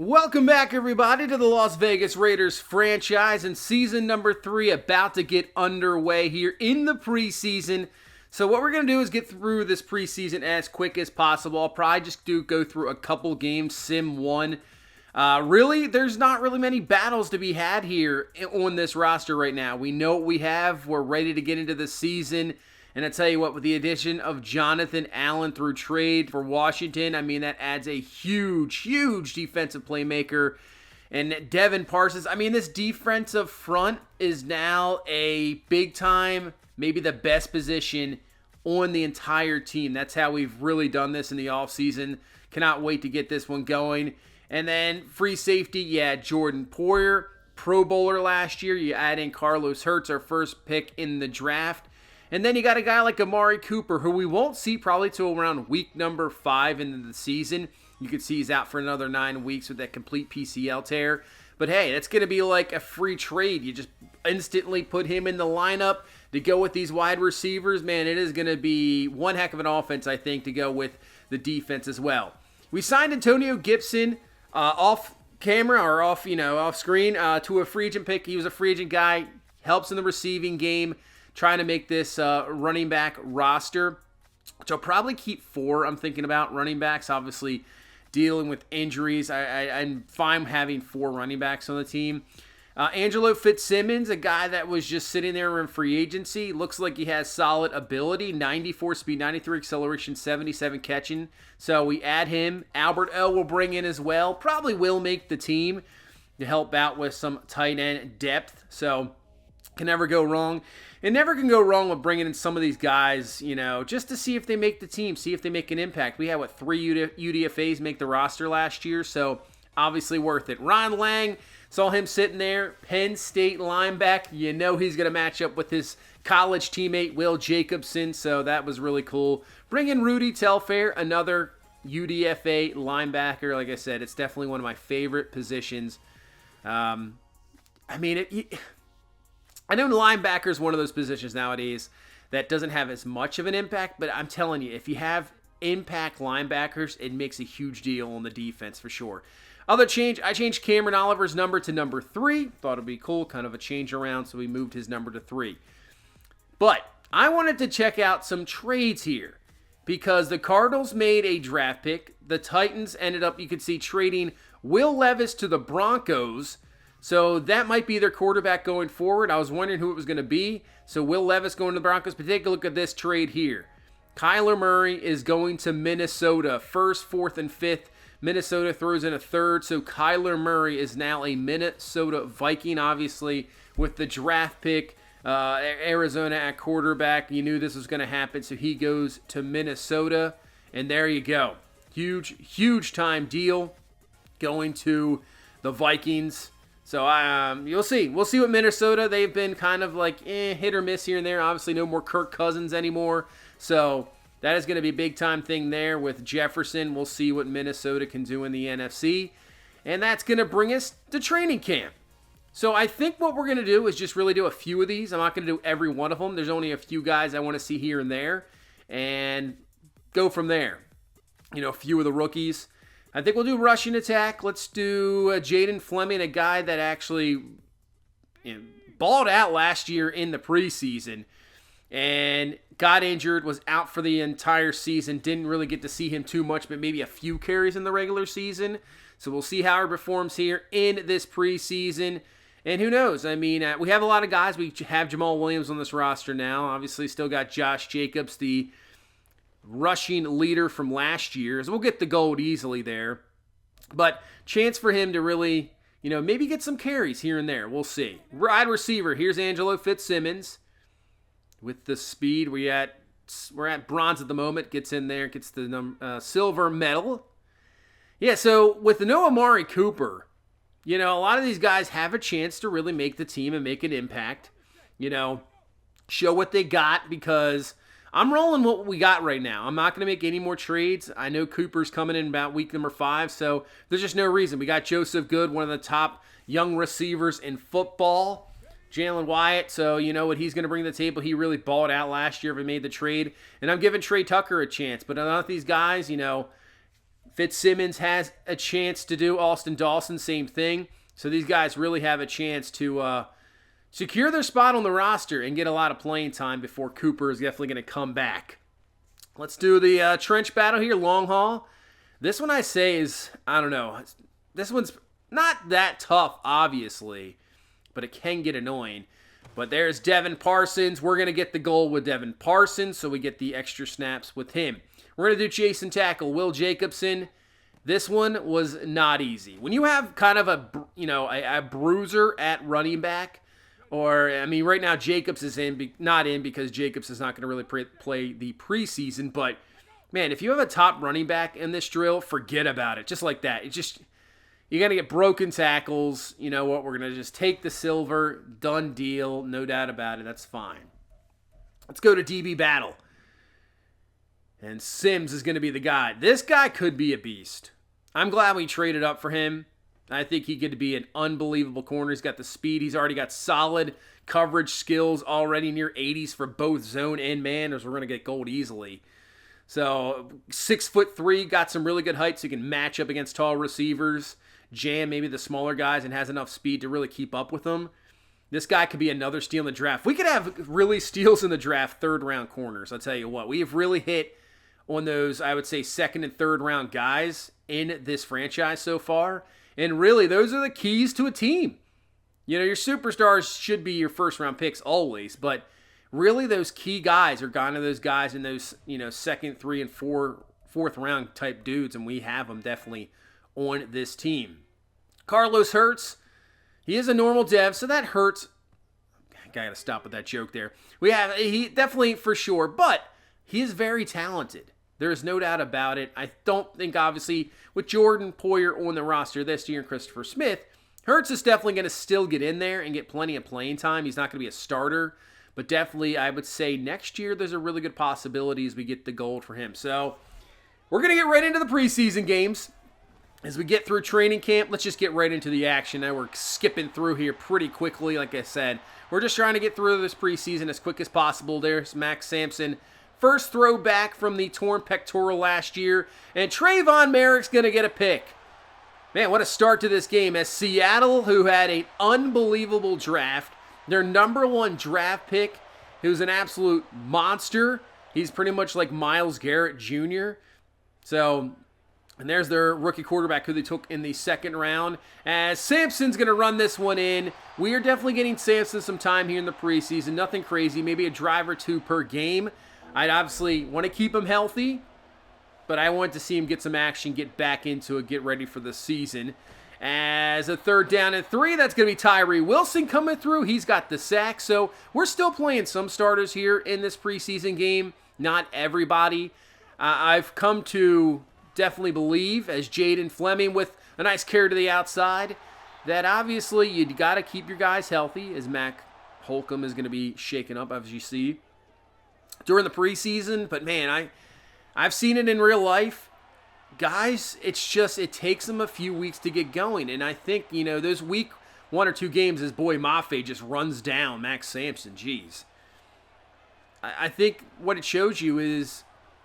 Welcome back, everybody, to the Las Vegas Raiders franchise and season number 3 about to get underway here in the preseason. So what we're going to do is get through this preseason as quick as possible. I'll probably just go through a couple games, Sim 1. Really, there's not really many battles to be had here on this roster right now. We know what we have. We're ready to get into the season. And I tell you what, with the addition of Jonathan Allen through trade for Washington, I mean, that adds a huge defensive playmaker. And Devin Parsons, I mean, this defensive front is now a big-time, maybe the best position on the entire team. That's how we've really done this in the offseason. Cannot wait to get this one going. And then free safety, Jordan Poyer, Pro Bowler last year. You add in Carlos Hurts, our first pick in the draft. And then you got a guy like Amari Cooper, who we won't see probably till around week number 5 into the season. You can see he's out for another 9 weeks with that complete PCL tear. But hey, that's going to be like a free trade. You just instantly put him in the lineup to go with these wide receivers. Man, it is going to be one heck of an offense, I think, to go with the defense as well. We signed Antonio Gibson off camera or off screen to a free agent pick. He was a free agent guy, helps in the receiving game. Trying to make this running back roster, which I'll probably keep 4. I'm thinking about running backs, obviously dealing with injuries. I'm fine having 4 running backs on the team. Angelo Fitzsimmons, a guy that was just sitting there in free agency. Looks like he has solid ability, 94 speed, 93 acceleration, 77 catching. So we add him. Albert O will bring in as well. Probably will make the team to help out with some tight end depth. So can never go wrong. It never can go wrong with bringing in some of these guys, just to see if they make the team, see if they make an impact. We had, 3 UDFAs make the roster last year, so obviously worth it. Ron Lang, saw him sitting there, Penn State linebacker. You know he's going to match up with his college teammate, Will Jacobson, so that was really cool. Bring in Rudy Telfair, another UDFA linebacker. Like I said, it's definitely one of my favorite positions. I know linebacker is one of those positions nowadays that doesn't have as much of an impact, but I'm telling you, if you have impact linebackers, it makes a huge deal on the defense for sure. Other change, I changed Cameron Oliver's number to number 3. Thought it'd be cool, kind of a change around, so we moved his number to 3. But I wanted to check out some trades here because the Cardinals made a draft pick. The Titans ended up, you could see, trading Will Levis to the Broncos. So that might be their quarterback going forward. I was wondering who it was going to be. So Will Levis going to the Broncos. But take a look at this trade here. Kyler Murray is going to Minnesota. 1st, 4th, and 5th. Minnesota throws in a 3rd. So Kyler Murray is now a Minnesota Viking, obviously, with the draft pick. Arizona at quarterback. You knew this was going to happen. So he goes to Minnesota. And there you go. Huge time deal going to the Vikings. So you'll see. We'll see what Minnesota. They've been kind of like hit or miss here and there. Obviously, no more Kirk Cousins anymore. So that is going to be a big-time thing there with Jefferson. We'll see what Minnesota can do in the NFC. And that's going to bring us to training camp. So I think what we're going to do is just really do a few of these. I'm not going to do every one of them. There's only a few guys I want to see here and there. And go from there. A few of the rookies. I think we'll do rushing attack. Let's do Jaden Fleming, a guy that actually balled out last year in the preseason and got injured, was out for the entire season. Didn't really get to see him too much, but maybe a few carries in the regular season. So we'll see how he performs here in this preseason. And who knows? I mean, we have a lot of guys. We have Jamal Williams on this roster now. Obviously, still got Josh Jacobs, the rushing leader from last year. So we'll get the gold easily there. But chance for him to really, maybe get some carries here and there. We'll see. Wide receiver, here's Angelo Fitzsimmons. With the speed, we're at bronze at the moment. Gets in there, gets the silver medal. Yeah, so with the no Amari Cooper, a lot of these guys have a chance to really make the team and make an impact. Show what they got because I'm rolling what we got right now. I'm not going to make any more trades. I know Cooper's coming in about week number 5, so there's just no reason. We got Joseph Good, one of the top young receivers in football. Jalen Wyatt, so you know what he's going to bring to the table. He really balled out last year if he made the trade. And I'm giving Trey Tucker a chance. But a lot of these guys, Fitzsimmons has a chance to do. Austin Dawson, same thing. So these guys really have a chance to secure their spot on the roster and get a lot of playing time before Cooper is definitely going to come back. Let's do the trench battle here, long haul. This one I say is, I don't know. This one's not that tough, obviously, but it can get annoying. But there's Devin Parsons. We're going to get the goal with Devin Parsons, so we get the extra snaps with him. We're going to do Jason tackle, Will Jacobson. This one was not easy. When you have kind of a bruiser at running back, or, I mean, right now Jacobs is not in because Jacobs is not going to really play the preseason. But, man, if you have a top running back in this drill, forget about it. Just like that. You're going to get broken tackles. You know what? We're going to just take the silver. Done deal. No doubt about it. That's fine. Let's go to DB battle. And Sims is going to be the guy. This guy could be a beast. I'm glad we traded up for him. I think he could be an unbelievable corner. He's got the speed. He's already got solid coverage skills, already near 80s for both zone and man, as we're going to get gold easily. So 6'3", got some really good height so you can match up against tall receivers, jam maybe the smaller guys, and has enough speed to really keep up with them. This guy could be another steal in the draft. We could have really steals in the draft, third-round corners. I'll tell you what. We have really hit on those, I would say, second and third-round guys in this franchise so far. And really, those are the keys to a team. You know, your superstars should be your first-round picks always, but really those key guys are kind of those guys in those, second, 3, and 4th-round type dudes, and we have them definitely on this team. Carlos Hurts, he is a normal dev, so that hurts. I got to stop with that joke there. He definitely for sure, but he is very talented. There is no doubt about it. I don't think, obviously, with Jordan Poyer on the roster this year and Christopher Smith, Hurts is definitely going to still get in there and get plenty of playing time. He's not going to be a starter, but definitely I would say next year there's a really good possibility as we get the gold for him. So we're going to get right into the preseason games. As we get through training camp, let's just get right into the action. Now we're skipping through here pretty quickly, like I said. We're just trying to get through this preseason as quick as possible. There's Max Sampson. First throw back from the torn pectoral last year. And Trayvon Merrick's going to get a pick. Man, what a start to this game. As Seattle, who had an unbelievable draft, their number 1 draft pick, who's an absolute monster. He's pretty much like Myles Garrett Jr. So, and there's their rookie quarterback who they took in the 2nd round. As Sampson's going to run this one in. We are definitely getting Sampson some time here in the preseason. Nothing crazy. Maybe a drive or 2 per game. I'd obviously want to keep him healthy, but I want to see him get some action, get back into it, get ready for the season. As a 3rd down and 3, that's going to be Tyree Wilson coming through. He's got the sack, so we're still playing some starters here in this preseason game. Not everybody. I've come to definitely believe, as Jaden Fleming with a nice carry to the outside, that obviously you got to keep your guys healthy, as Mac Holcomb is going to be shaken up, as you see, during the preseason. But man, I've seen it in real life. Guys, it takes them a few weeks to get going. And I think, those week 1 or 2 games as Boye Mafe just runs down Max Sampson. Jeez. I think what it shows you is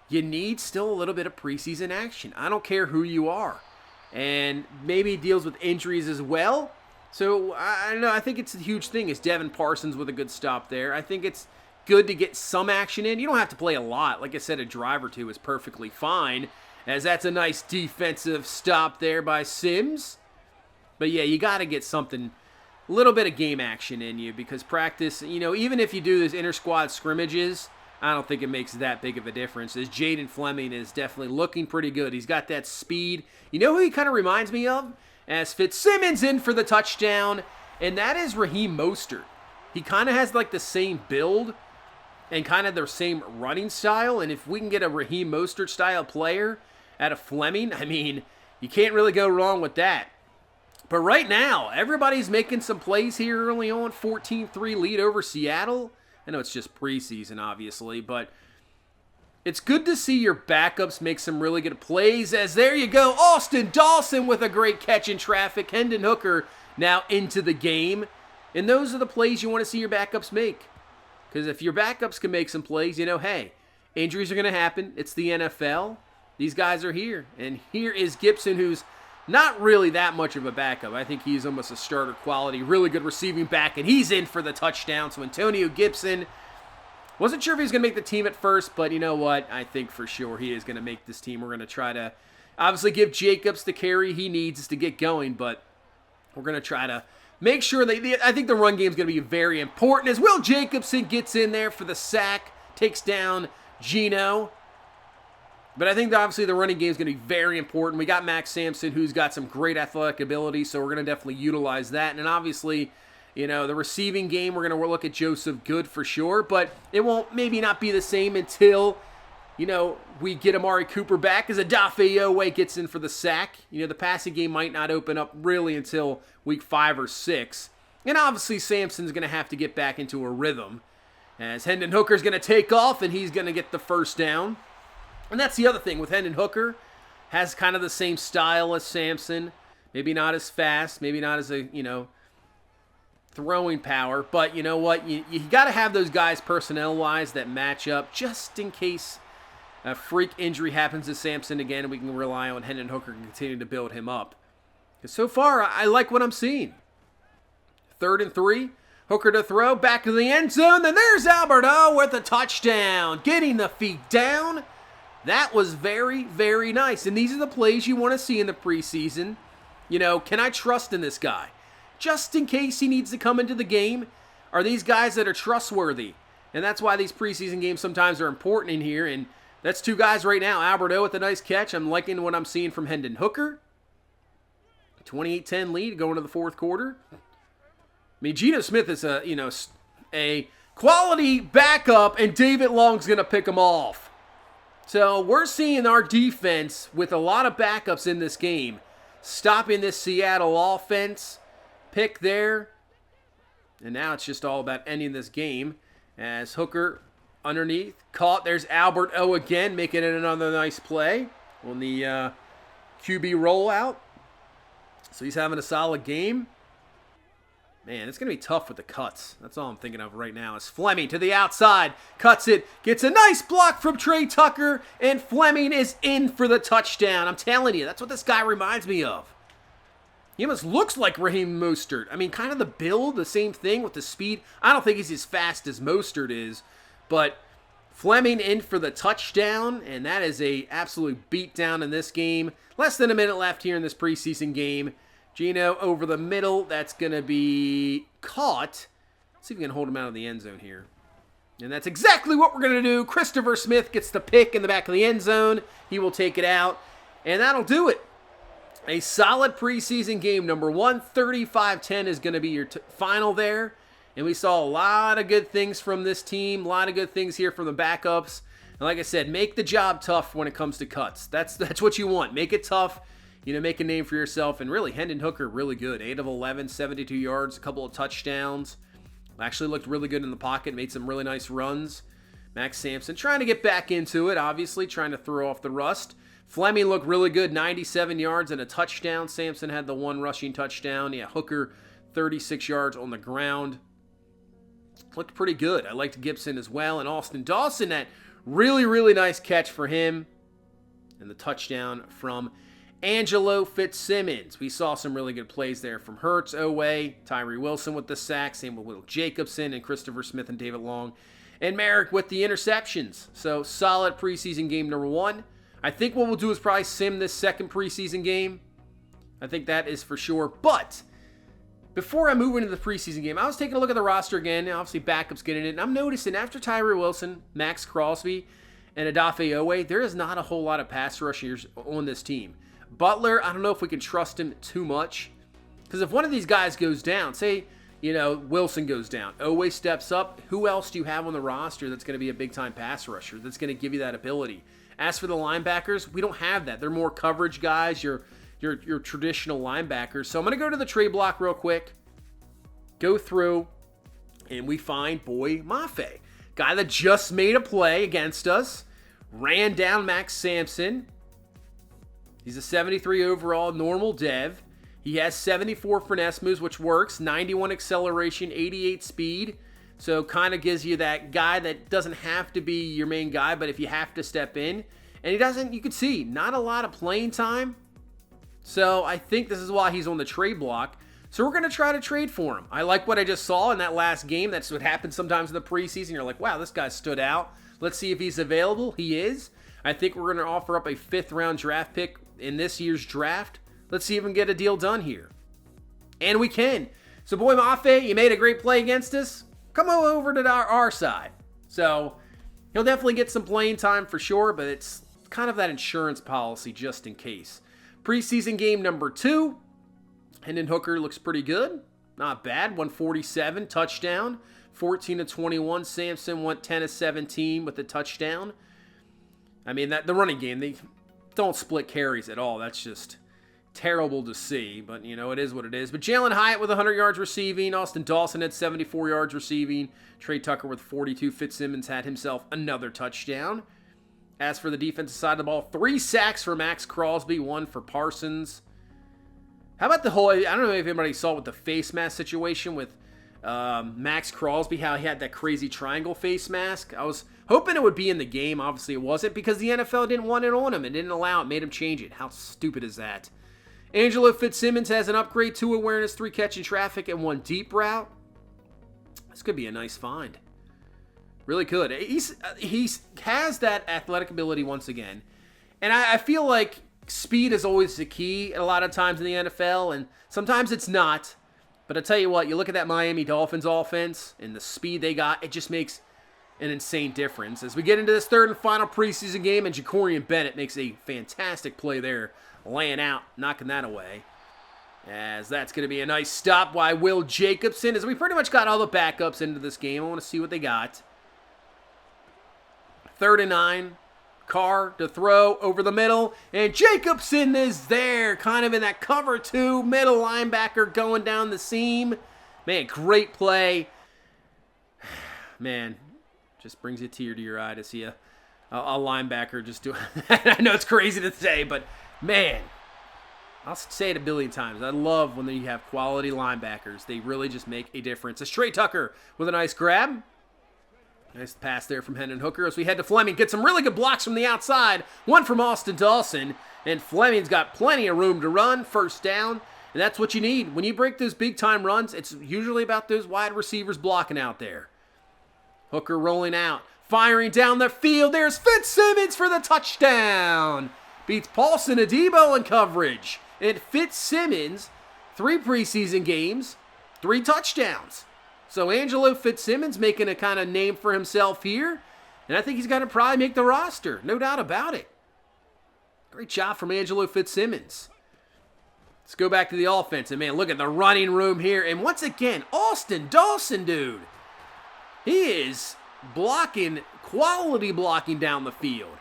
you need still a little bit of preseason action. I don't care who you are. And maybe he deals with injuries as well. So, I don't know. I think it's a huge thing. Is Devin Parsons with a good stop there. I think it's good to get some action in. You don't have to play a lot. Like I said, a drive or 2 is perfectly fine, as that's a nice defensive stop there by Sims. But yeah, you got to get something, a little bit of game action in you, because practice, even if you do those inter-squad scrimmages, I don't think it makes that big of a difference, as Jaden Fleming is definitely looking pretty good. He's got that speed. You know who he kind of reminds me of? As Fitzsimmons in for the touchdown, and that is Raheem Mostert. He kind of has like the same build and kind of their same running style, and if we can get a Raheem Mostert style player out of Fleming, I mean, you can't really go wrong with that. But right now, everybody's making some plays here early on. 14-3 lead over Seattle. I know it's just preseason, obviously, but it's good to see your backups make some really good plays, as there you go, Austin Dawson with a great catch in traffic. Hendon Hooker now into the game. And those are the plays you want to see your backups make. Because if your backups can make some plays, hey, injuries are going to happen. It's the NFL. These guys are here. And here is Gibson, who's not really that much of a backup. I think he's almost a starter quality. Really good receiving back, and he's in for the touchdown. So Antonio Gibson, wasn't sure if he was going to make the team at first, but you know what? I think for sure he is going to make this team. We're going to try to obviously give Jacobs the carry he needs to get going, but we're going to try to make sure that I think the run game is going to be very important as Will Jacobson gets in there for the sack, takes down Geno. But I think that obviously the running game is going to be very important. We got Max Sampson, who's got some great athletic ability, so we're going to definitely utilize that. And obviously, you know, the receiving game, we're going to look at Joseph Good for sure, but it won't maybe not be the same until, you know, we get Amari Cooper back as Odafe Owe gets in for the sack. You know, the passing game might not open up really until week 5 or 6. And obviously, Sampson's going to have to get back into a rhythm as Hendon Hooker's going to take off and he's going to get the first down. And that's the other thing with Hendon Hooker. Has kind of the same style as Sampson. Maybe not as fast. Maybe not as a, you know, throwing power. But you know what? You got to have those guys personnel-wise that match up just in case a freak injury happens to Sampson again and we can rely on Hendon Hooker and continue to build him up. Because so far, I like what I'm seeing. 3rd and 3. Hooker to throw. Back to the end zone. Then there's Alberto with a touchdown. Getting the feet down. That was very, very nice. And these are the plays you want to see in the preseason. You know, can I trust in this guy? Just in case he needs to come into the game, are these guys that are trustworthy? And that's why these preseason games sometimes are important in here. And that's 2 guys right now. Alberto with a nice catch. I'm liking what I'm seeing from Hendon Hooker. 28-10 lead going to the 4th quarter. I mean, Geno Smith is a quality backup, and David Long's going to pick him off. So we're seeing our defense with a lot of backups in this game, stopping this Seattle offense. Pick there. And now it's just all about ending this game as Hooker underneath. Caught. There's Albert O again, making it another nice play on the QB rollout. So he's having a solid game. Man, it's going to be tough with the cuts. That's all I'm thinking of right now is Fleming to the outside. Cuts it. Gets a nice block from Trey Tucker. And Fleming is in for the touchdown. I'm telling you, that's what this guy reminds me of. He almost looks like Raheem Mostert. I mean, kind of the build, the same thing with the speed. I don't think he's as fast as Mostert is. But Fleming in for the touchdown. And that is a absolute beatdown in this game. Less than a minute left here in this preseason game. Geno over the middle. That's going to be caught. Let's see if we can hold him out of the end zone here. And that's exactly what we're going to do. Christopher Smith gets the pick in the back of the end zone. He will take it out. And that'll do it. A solid preseason game. Number 1, 35-10 is going to be your final there. And we saw a lot of good things from this team. A lot of good things here from the backups. And like I said, make the job tough when it comes to cuts. That's what you want. Make it tough. You know, make a name for yourself. And really, Hendon Hooker, really good. 8 of 11, 72 yards, a couple of touchdowns. Actually looked really good in the pocket, made some really nice runs. Max Sampson trying to get back into it, obviously, trying to throw off the rust. Fleming looked really good, 97 yards and a touchdown. Sampson had the 1 rushing touchdown. Yeah, Hooker, 36 yards on the ground. Looked pretty good. I liked Gibson as well. And Austin Dawson, that really, really nice catch for him. And the touchdown from Angelo Fitzsimmons. We saw some really good plays there from Hurts, Owe, Tyree Wilson with the sack, same with Will Jacobson and Christopher Smith and David Long, and Merrick with the interceptions. So solid preseason game number 1. I think what we'll do is probably sim this second preseason game. I think that is for sure. But before I move into the preseason game, I was taking a look at the roster again. Obviously, backups getting it. And I'm noticing after Tyree Wilson, Max Crosby, and Odafe Owe, there is not a whole lot of pass rushers on this team. Butler, I don't know if we can trust him too much. Because if one of these guys goes down, say, you know, Wilson goes down, Owe steps up, who else do you have on the roster that's going to be a big-time pass rusher that's going to give you that ability? As for the linebackers, we don't have that. They're more coverage guys, your traditional linebackers. So I'm going to go to the trade block real quick, go through, and we find Boye Mafe. Guy that just made a play against us, ran down Max Sampson. He's a 73 overall normal dev. He has 74 finesse moves, which works. 91 acceleration, 88 speed. So kind of gives you that guy that doesn't have to be your main guy, but if you have to step in. And he doesn't, you can see, not a lot of playing time. So I think this is why he's on the trade block. So we're going to try to trade for him. I like what I just saw in that last game. That's what happens sometimes in the preseason. You're like, wow, this guy stood out. Let's see if he's available. He is. I think we're going to offer up a 5th-round draft pick in this year's draft. Let's see if we can get a deal done here. And we can. So, Boye Mafe, you made a great play against us. Come over to our side. So, he'll definitely get some playing time for sure, but it's kind of that insurance policy just in case. Preseason game number 2. Hendon Hooker looks pretty good. Not bad. 147, touchdown. 14-21. Sampson went 10-17 with the touchdown. I mean, the running game, they don't split carries at all. That's just terrible to see, but, you know, it is what it is. But Jalen Hyatt with 100 yards receiving. Austin Dawson had 74 yards receiving. Trey Tucker with 42. Fitzsimmons had himself another touchdown. As for the defensive side of the ball, 3 sacks for Max Crosby, 1 for Parsons. How about the whole, I don't know if anybody saw with the face mask situation with Max Crosby, how he had that crazy triangle face mask. I was hoping it would be in the game. Obviously it wasn't because the NFL didn't want it on him and didn't allow it, made him change it. How stupid is that? Angelo Fitzsimmons has an upgrade, 2 awareness, 3 catch in traffic, and 1 deep route. This could be a nice find. Really could. He has that athletic ability once again. And I feel like speed is always the key a lot of times in the NFL, and sometimes it's not. But I tell you what, you look at that Miami Dolphins offense and the speed they got, it just makes an insane difference. As we get into this 3rd and final preseason game, and Jacorian Bennett makes a fantastic play there, laying out, knocking that away. As that's going to be a nice stop by Will Jacobson, as we pretty much got all the backups into this game. I want to see what they got. 3rd and 9. Carr to throw over the middle, and Jacobson is there, kind of in that cover 2, middle linebacker going down the seam. Man, great play. Man, just brings a tear to your eye to see a linebacker just doing that. I know it's crazy to say, but man, I'll say it a billion times. I love when you have quality linebackers. They really just make a difference. It's Trey Tucker with a nice grab. Nice pass there from Hendon Hooker as we head to Fleming. Get some really good blocks from the outside. 1 from Austin Dawson. And Fleming's got plenty of room to run. 1st down. And that's what you need. When you break those big-time runs, it's usually about those wide receivers blocking out there. Hooker rolling out. Firing down the field. There's Fitzsimmons for the touchdown. Beats Paulson Adebo in coverage. And Fitzsimmons, 3 preseason games, 3 touchdowns. So Angelo Fitzsimmons making a kind of name for himself here. And I think he's got to probably make the roster. No doubt about it. Great job from Angelo Fitzsimmons. Let's go back to the offense. And man, look at the running room here. And once again, Austin Dawson, dude. He is blocking, quality blocking down the field.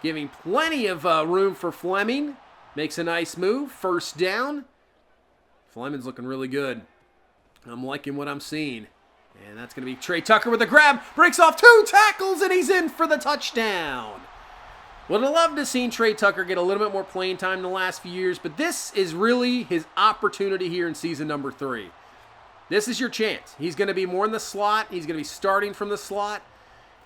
Giving plenty of room for Fleming. Makes a nice move. 1st down. Fleming's looking really good. I'm liking what I'm seeing. And that's going to be Trey Tucker with a grab. Breaks off 2 tackles, and he's in for the touchdown. Would have loved to see Trey Tucker get a little bit more playing time in the last few years, but this is really his opportunity here in season number 3. This is your chance. He's going to be more in the slot. He's going to be starting from the slot.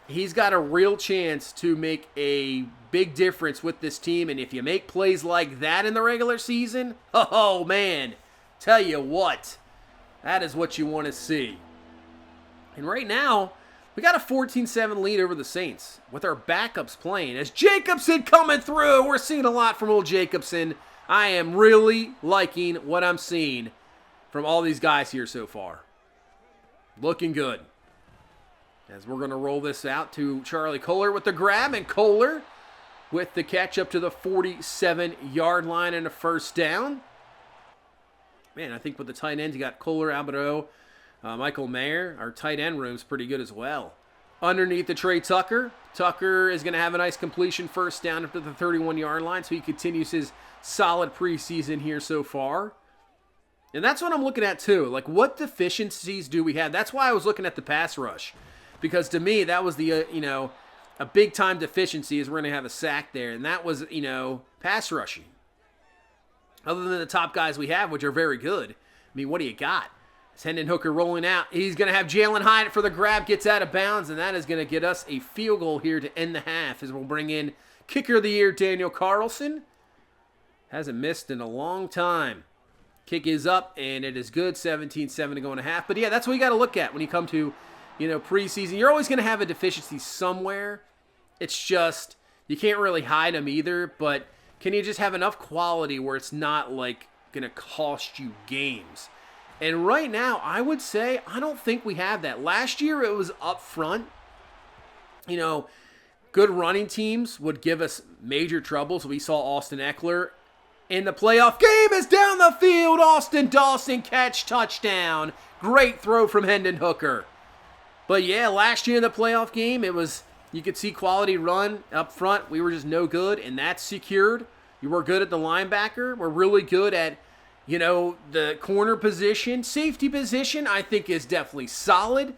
He's got a real chance to make a big difference with this team, and if you make plays like that in the regular season, oh man, tell you what. That is what you want to see. And right now, we got a 14-7 lead over the Saints with our backups playing. As Jacobson coming through, we're seeing a lot from old Jacobson. I am really liking what I'm seeing from all these guys here so far. Looking good. As we're going to roll this out to Charlie Kohler with the grab, and Kohler with the catch up to the 47-yard line and a 1st down. Man, I think with the tight ends, you got Kohler, Alberto, Michael Mayer. Our tight end room's pretty good as well. Underneath the Trey Tucker. Tucker is going to have a nice completion 1st down up to the 31-yard line, so he continues his solid preseason here so far. And that's what I'm looking at too. Like, what deficiencies do we have? That's why I was looking at the pass rush. Because to me, that was the, a big-time deficiency is we're going to have a sack there. And that was, pass rushing. Other than the top guys we have, which are very good. I mean, what do you got? It's Hendon Hooker rolling out. He's going to have Jalen Hyatt for the grab, gets out of bounds, and that is going to get us a field goal here to end the half as we'll bring in Kicker of the year, Daniel Carlson. Hasn't missed in a long time. Kick is up, and it is good. 17-7 to go in a half. But yeah, that's what you got to look at when you come to, preseason. You're always going to have a deficiency somewhere. It's just, you can't really hide them either. But can you just have enough quality where it's not like going to cost you games? And right now, I would say I don't think we have that. Last year, it was up front. Good running teams would give us major troubles. We saw Austin Eckler in the playoff game is down the field. Austin Dawson catch, touchdown. Great throw from Hendon Hooker. But yeah, last year in the playoff game, it was, you could see quality run up front. We were just no good, and that's secured. You were good at the linebacker. We're really good at, the corner position. Safety position, I think, is definitely solid.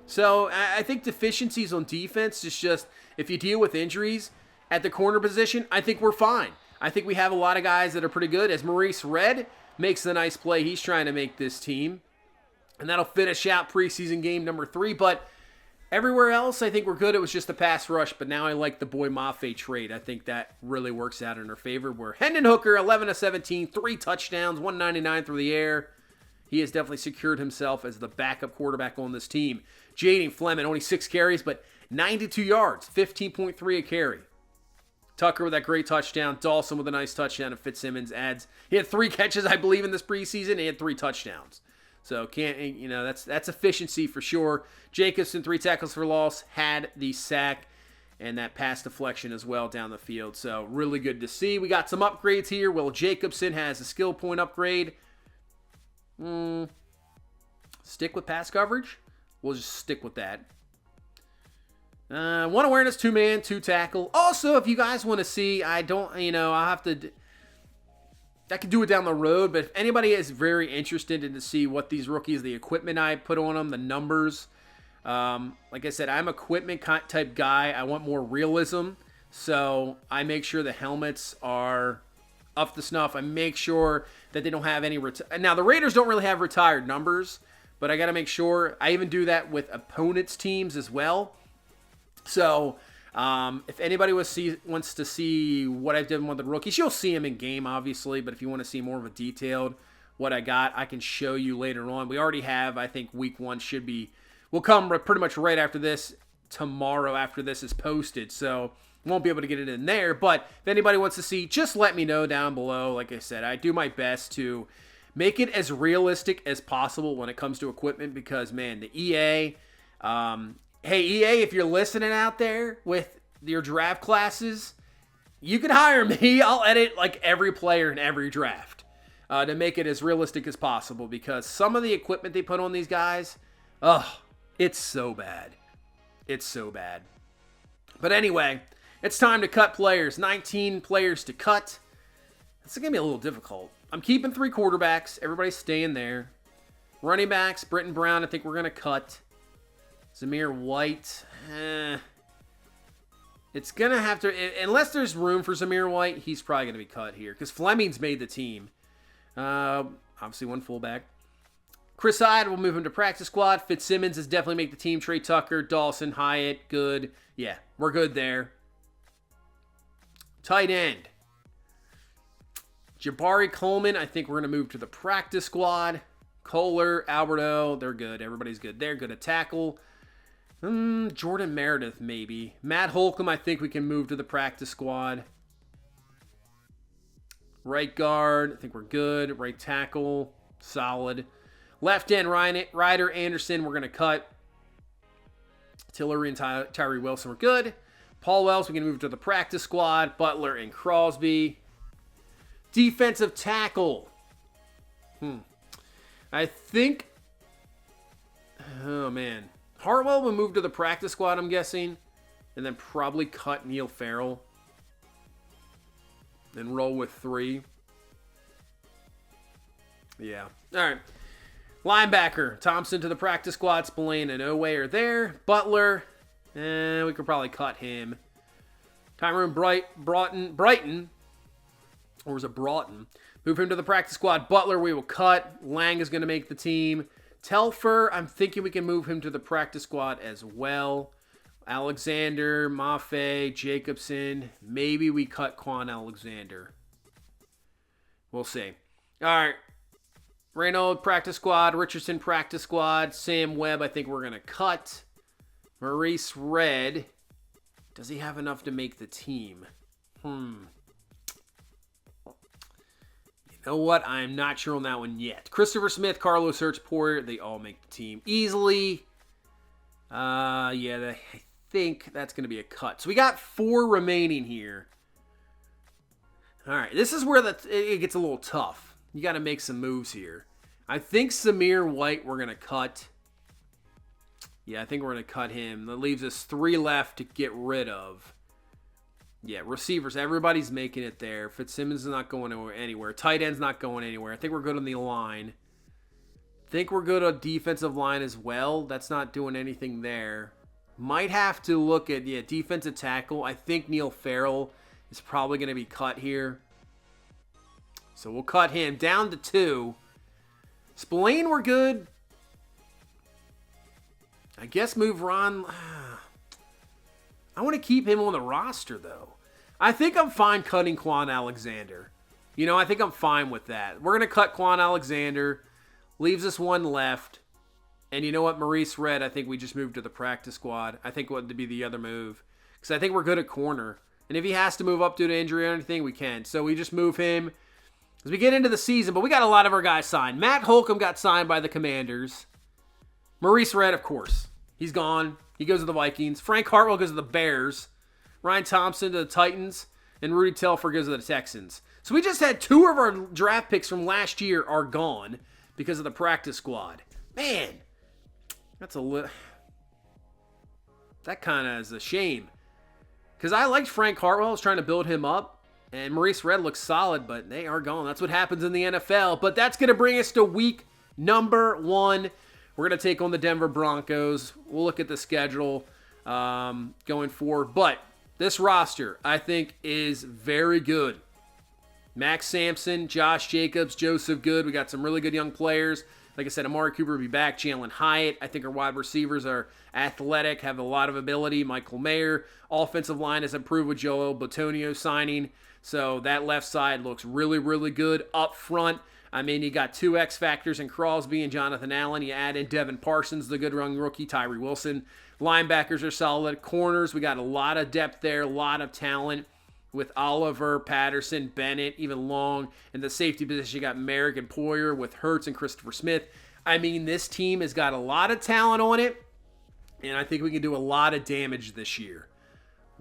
So I think deficiencies on defense is just, if you deal with injuries at the corner position, I think we're fine. I think we have a lot of guys that are pretty good. As Maurice Red makes the nice play he's trying to make this team. And that'll finish out preseason game number 3. But everywhere else, I think we're good. It was just the pass rush. But now I like the Boye Mafe trade. I think that really works out in our favor. Where Hendon Hooker, 11-17, 3 touchdowns, 199 through the air. He has definitely secured himself as the backup quarterback on this team. Jaden Fleming, only 6 carries, but 92 yards, 15.3 a carry. Tucker with that great touchdown. Dawson with a nice touchdown. And Fitzsimmons adds. He had 3 catches, I believe, in this preseason. And he had 3 touchdowns. So that's efficiency for sure. Jacobson, 3 tackles for loss, had the sack and that pass deflection as well down the field. So really good to see. We got some upgrades here. Will Jacobson has a skill point upgrade. Stick with pass coverage. We'll just stick with that. 1 awareness, 2-man, 2 tackle. Also, if you guys want to see, I could do it down the road, but if anybody is very interested in to see what these rookies, the equipment I put on them, the numbers, like I said, I'm an equipment type guy. I want more realism, so I make sure the helmets are up to snuff. I make sure that they don't have any now the Raiders don't really have retired numbers, but I got to make sure. I even do that with opponents' teams as well. So, if anybody wants to see what I've done with the rookies, you'll see them in game, obviously. But if you want to see more of a detailed what I got, I can show you later on. We already have, I think, week 1 will come pretty much right after this, tomorrow after this is posted. So, won't be able to get it in there. But if anybody wants to see, just let me know down below. Like I said, I do my best to make it as realistic as possible when it comes to equipment because, man, the EA... Hey, EA, if you're listening out there with your draft classes, you can hire me. I'll edit like every player in every draft to make it as realistic as possible because some of the equipment they put on these guys, it's so bad. It's so bad. But anyway, it's time to cut players. 19 players to cut. This is going to be a little difficult. I'm keeping 3 quarterbacks. Everybody's staying there. Running backs, Britton Brown, I think we're going to cut. Zamir White, it's going to have to, unless there's room for Zamir White, he's probably going to be cut here, because Fleming's made the team. Obviously, 1 fullback. Chris Hyde will move him to practice squad. Fitzsimmons has definitely made the team. Trey Tucker, Dawson, Hyatt, good. Yeah, we're good there. Tight end. Jabari Coleman, I think we're going to move to the practice squad. Kohler, Alberto, they're good. Everybody's good. They're good at tackle. Jordan Meredith, maybe. Matt Holcomb, I think we can move to the practice squad. Right guard, I think we're good. Right tackle, solid. Left end, Ryder Anderson, we're going to cut. Tillery and Tyree Wilson, we're good. Paul Wells, we can move to the practice squad. Butler and Crosby. Defensive tackle. I think, oh man, Hartwell will move to the practice squad, I'm guessing, and then probably cut Neil Farrell and roll with 3. Yeah. All right. Linebacker, Thompson to the practice squad. Spillane and Owe are there. Butler, we could probably cut him. Tyrone Brighton, or was it Broughton? Move him to the practice squad. Butler, we will cut. Lang is going to make the team. Telfer, I'm thinking we can move him to the practice squad as well. Alexander, Mafe, Jacobson. Maybe we cut Quan Alexander. We'll see. All right. Reynolds, practice squad. Richardson, practice squad. Sam Webb, I think we're going to cut. Maurice Red. Does he have enough to make the team? You know what? I'm not sure on that one yet. Christopher Smith, Carlos Hurts, Poyer, they all make the team easily. I think that's going to be a cut. So we got 4 remaining here. All right, this is where it gets a little tough. You got to make some moves here. I think Samir White we're going to cut. Yeah, I think we're going to cut him. That leaves us 3 left to get rid of. Yeah, receivers, everybody's making it there. Fitzsimmons is not going anywhere. Tight end's not going anywhere. I think we're good on the line. I think we're good on defensive line as well. That's not doing anything there. Might have to look at, defensive tackle. I think Neil Farrell is probably going to be cut here. So we'll cut him down to 2. Spillane, we're good. I guess move Ron. I want to keep him on the roster, though. I think I'm fine cutting Quan Alexander. I think I'm fine with that. We're going to cut Quan Alexander. Leaves us 1 left. And you know what? Maurice Red, I think we just moved to the practice squad. I think what would be the other move. Because I think we're good at corner. And if he has to move up due to injury or anything, we can. So we just move him as we get into the season. But we got a lot of our guys signed. Matt Holcomb got signed by the Commanders. Maurice Red, of course. He's gone. He goes to the Vikings. Frank Hartwell goes to the Bears. Ryan Thompson to the Titans. And Rudy Telfer goes to the Texans. So we just had 2 of our draft picks from last year are gone because of the practice squad. Man, that's that kind of is a shame. Because I liked Frank Hartwell. I was trying to build him up. And Maurice Red looks solid, but they are gone. That's what happens in the NFL. But that's going to bring us to week number 1. We're going to take on the Denver Broncos. We'll look at the schedule going forward. But this roster, I think, is very good. Max Sampson, Josh Jacobs, Joseph Good. We got some really good young players. Like I said, Amari Cooper will be back. Jalen Hyatt. I think our wide receivers are athletic, have a lot of ability. Michael Mayer. Offensive line has improved with Joel Botonio signing. So that left side looks really, really good. Up front, you got 2 X factors in Crosby and Jonathan Allen. You add in Devin Parsons, the good young rookie, Tyree Wilson. Linebackers are solid. Corners, we got a lot of depth there, a lot of talent with Oliver, Patterson, Bennett, even Long. In the safety position, you got Merrick and Poyer with Hurts and Christopher Smith. This team has got a lot of talent on it, and I think we can do a lot of damage this year.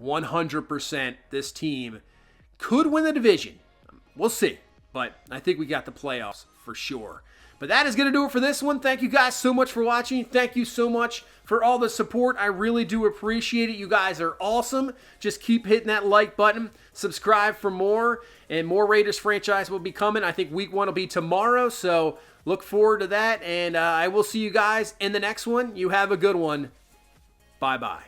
100% this team could win the division. We'll see. But I think we got the playoffs for sure. But that is going to do it for this one. Thank you guys so much for watching. Thank you so much for all the support. I really do appreciate it. You guys are awesome. Just keep hitting that like button. Subscribe for more. And more Raiders franchise will be coming. I think week 1 will be tomorrow. So look forward to that. And I will see you guys in the next one. You have a good one. Bye-bye.